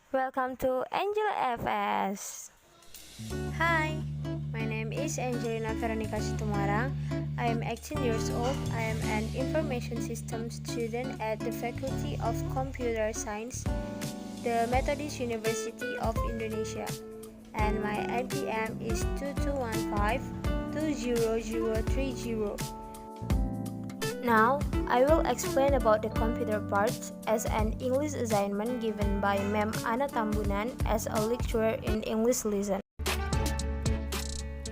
Welcome to Angel FS. Hi, my name is Enzelina Feronika Situmorang. I am 18 years old. I am an information systems student at the Faculty of Computer Science, the Methodist University of Indonesia, and my NPM is 2215-20030. Now, I will explain about the computer parts as an English assignment given by Ma'am Anna Tambunan as a lecturer in English lesson.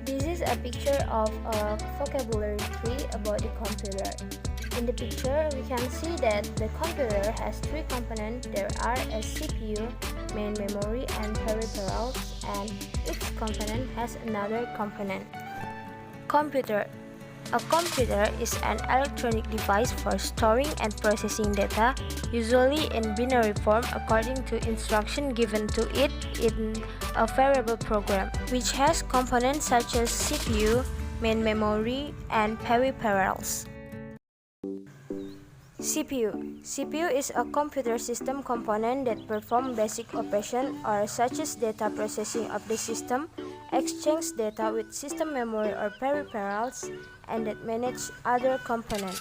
This is a picture of a vocabulary tree about the computer. In the picture, we can see that the computer has three components. There are a CPU, main memory, and peripherals, and each component has another component. Computer. A computer is an electronic device for storing and processing data, usually in binary form according to instruction given to it in a variable program, which has components such as CPU, main memory, and peripherals. CPU is a computer system component that performs basic operations or such as data processing of the system, exchange data with system memory or peripherals, and that manage other components.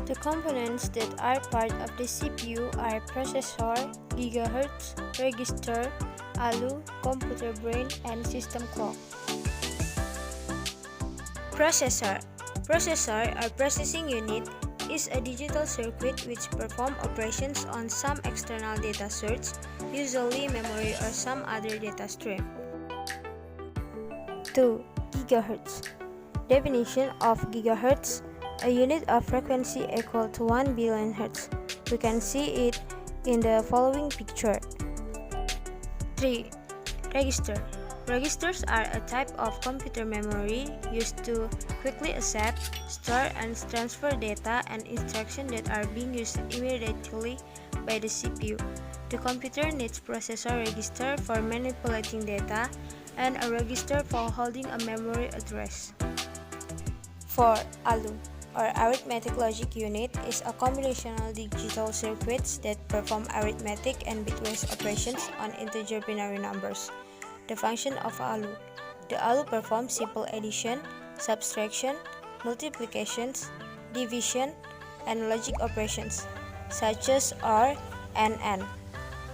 The components that are part of the CPU are processor, gigahertz, register, ALU, computer brain, and system clock. Processor or processing unit is a digital circuit which performs operations on some external data source, usually memory or some other data stream. 2. Gigahertz. Definition of gigahertz: a unit of frequency equal to 1 billion hertz. We can see it in the following picture. 3. Register. Registers are a type of computer memory used to quickly accept, store, and transfer data and instructions that are being used immediately by the CPU. The computer needs processor register for manipulating data and a register for holding a memory address. 4. ALU, or arithmetic logic unit, is a combinational digital circuits that perform arithmetic and bitwise operations on integer binary numbers. The function of ALU. The ALU performs simple addition, subtraction, multiplications, division, and logic operations, such as OR and AND.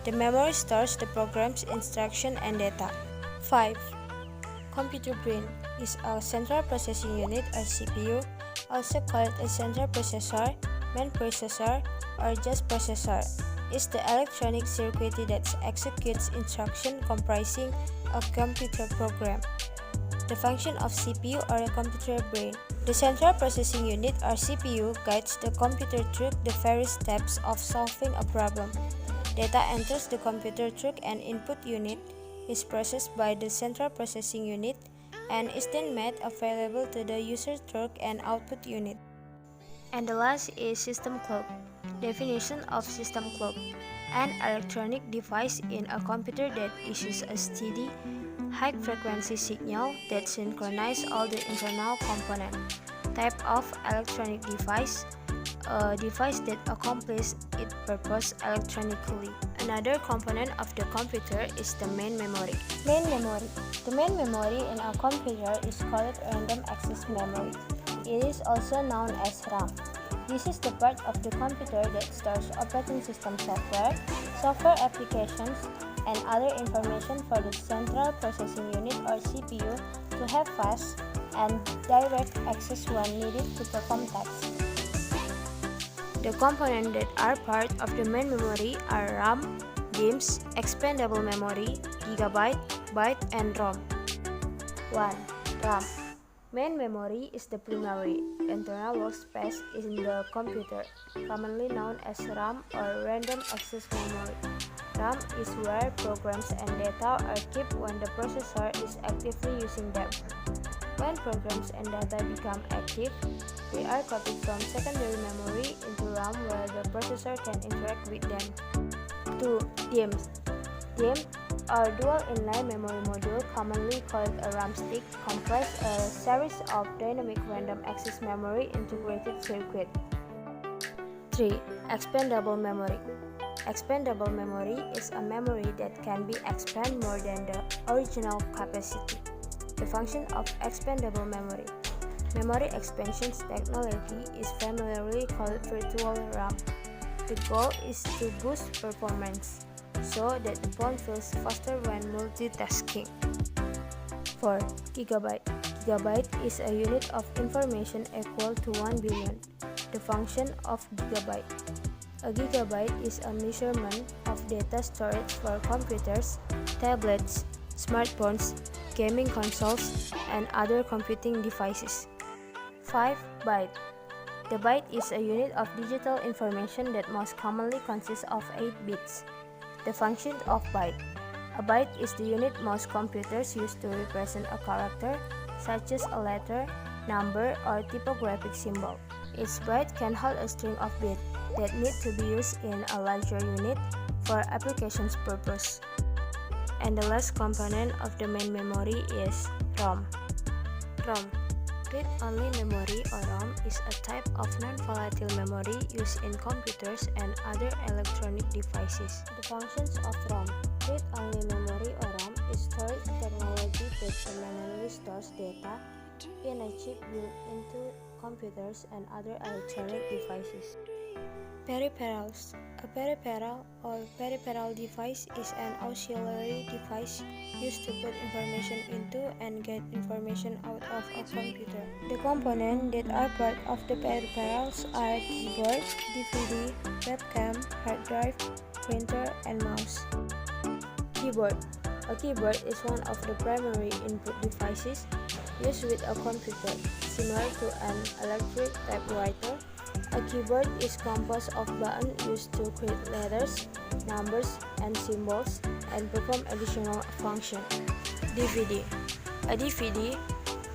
The memory stores the program's instruction and data. 5. Computer brain is a central processing unit or CPU, also called a central processor, main processor, or just processor. Is the electronic circuitry that executes instruction comprising a computer program. The function of CPU or a computer brain. The central processing unit or CPU guides the computer through the various steps of solving a problem. Data enters the computer through an input unit, is processed by the central processing unit, and is then made available to the user through an output unit. And the last is system clock. Definition of system clock: an electronic device in a computer that issues a steady, high-frequency signal that synchronizes all the internal components. Type of electronic device: a device that accomplishes its purpose electronically. Another component of the computer is the main memory. The main memory in a computer is called random access memory. It is also known as RAM. This is the part of the computer that stores operating system software applications, and other information for the central processing unit or CPU to have fast and direct access when needed to perform tasks. The components that are part of the main memory are RAM, DIMMs, expandable memory, gigabyte, byte, and ROM. 1. RAM. Main memory is the primary internal workspace in the computer, commonly known as RAM or random access memory. RAM is where programs and data are kept when the processor is actively using them. When programs and data become active, they are copied from secondary memory into RAM where the processor can interact with them. 2. DIMMs. DIMM or dual inline memory module, commonly called a RAM stick, comprise a series of dynamic random access memory integrated circuit. 3. Expandable memory. Expandable memory is a memory that can be expanded more than the original capacity. The function of expandable memory. Memory expansion technology is familiarly called virtual RAM. The goal is to boost performance so that the phone feels faster when multitasking. 4. Gigabyte. Gigabyte is a unit of information equal to 1 billion. The function of gigabyte. A gigabyte is a measurement of data storage for computers, tablets, smartphones, gaming consoles, and other computing devices. 5. Byte. The byte is a unit of digital information that most commonly consists of 8 bits. The function of byte. A byte is the unit most computers use to represent a character, such as a letter, number, or typographic symbol. Each byte can hold a string of bits that need to be used in a larger unit for applications purpose. And the last component of the main memory is ROM. ROM. Read-only memory or ROM is a type of non-volatile memory used in computers and other electronic devices. The functions of ROM. Read-only memory or ROM is storage technology that permanently stores data in a chip built into computers and other electronic devices. Peripherals. A peripheral or peripheral device is an auxiliary device used to put information into and get information out of a computer. The components that are part of the peripherals are keyboard, DVD, webcam, hard drive, printer, and mouse. Keyboard. A keyboard is one of the primary input devices used with a computer, similar to an electric typewriter. A keyboard is composed of buttons used to create letters, numbers, and symbols, and perform additional functions. DVD. A DVD,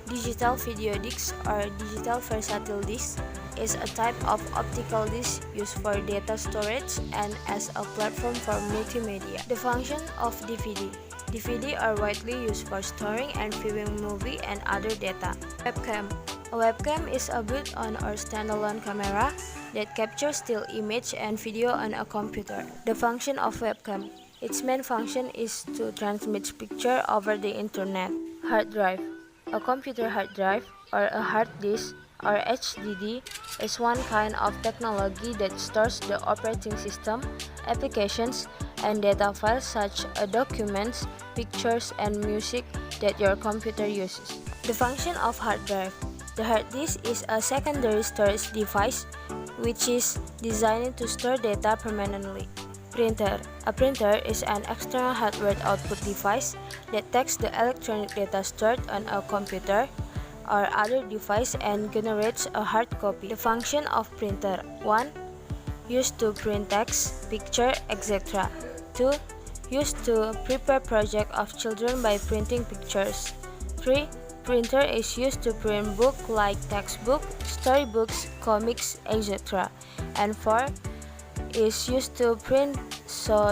digital video disc or digital versatile disc, is a type of optical disc used for data storage and as a platform for multimedia. The function of DVD. DVD are widely used for storing and viewing movie and other data. Webcam. A webcam is a built-on or standalone camera that captures still image and video on a computer. The function of webcam. Its main function is to transmit picture over the internet. Hard drive. A computer hard drive or a hard disk or HDD is one kind of technology that stores the operating system, applications, and data files such as documents, pictures, and music that your computer uses. The function of hard drive. The hard disk is a secondary storage device which is designed to store data permanently. Printer. A printer is an external hardware output device that takes the electronic data stored on a computer or other device and generates a hard copy. The function of printer. 1. Used to print text, picture, etc. 2. Used to prepare projects of children by printing pictures. 3. Printer is used to print books like textbooks, storybooks, comics, etc. And 4. Is used to print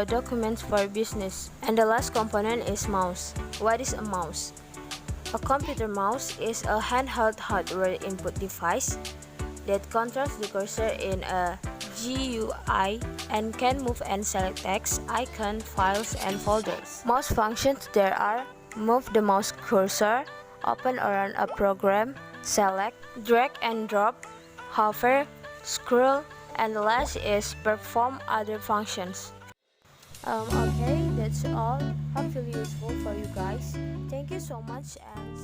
documents for business. And the last component is mouse. What is a mouse? A computer mouse is a handheld hardware input device that controls the cursor in a GUI and can move and select text, icons, files, and folders. Mouse functions there are: move the mouse cursor, open or run a program, select, drag and drop, hover, scroll, and the last is perform other functions. Okay, that's all. Hopefully useful for you guys. Thank you so much and